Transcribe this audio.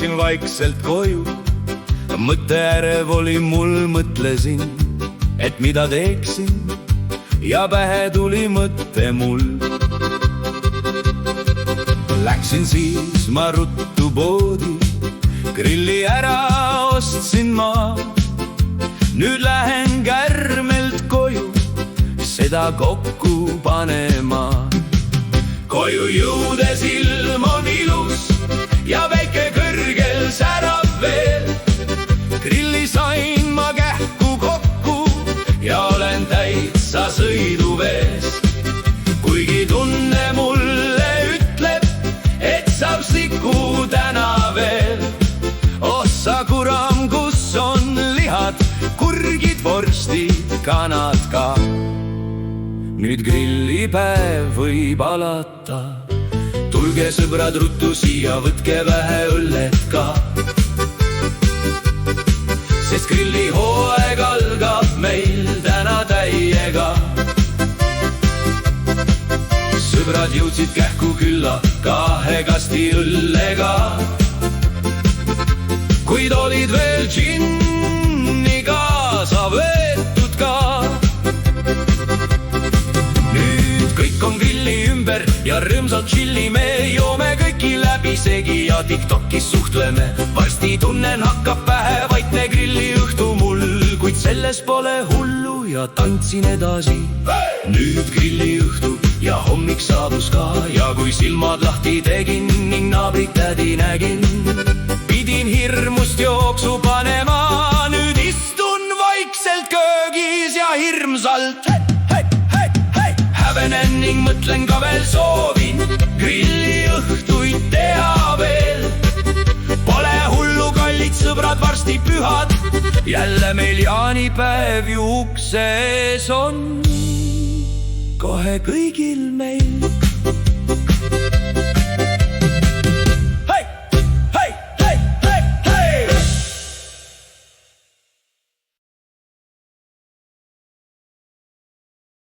läksin vaikselt koju. Mõtteärev oli mul, mõtlesin, et mida teeksin, ja pähe tuli mõte mul. Läksin siis ma ruttu poodi, grilli ära ostsin ma. Nüüd lähen kärmelt koju seda kokku panema. Koju jõudes ilm on ilus ja väike kõrgel särab veel. Grilli sain ma kähku kokku ja olen täitsa sõiduvees. Kuigi tunne mulle ütleb, et saab siku täna veel. Oh sa kuram, kus on lihad, kurgid, vorstid, kanad ka. Nüüd grillipäev võib alata. Tulge sõbrad ruttu siia, võtke vähe õllet ka. Sest grillihooaeg algab meil täna täiega. Sõbrad jõudsid kähku külla 2 kasti õllega. Kuid olid veel džinni kaasa võetud ka. Nüüd kõik on grilli ümber ja rõõmsalt chillime. Joome kõiki läbi segi ja TikTokis suhtleme. Varsti tunnen hakkab pähe vaikne grilliõhtu mul. Kuid selles pole hullu ja tantsin edasi. Nüüd grilliõhtu ja hommik saabus ka. Ja kui silmad lahti tegin ning naabrit tädi nägin, pidin hirmust jooksu panema. Nüüd istun vaikselt köögis ja hirmsalt häbenen ning mõtlen ka veel, soovin grilliõhtuid teha veel. Pole hullu, kallid sõbrad, varsti pühad. Jälle meil jaanipäev ju ukses on. Kohe kõigil meil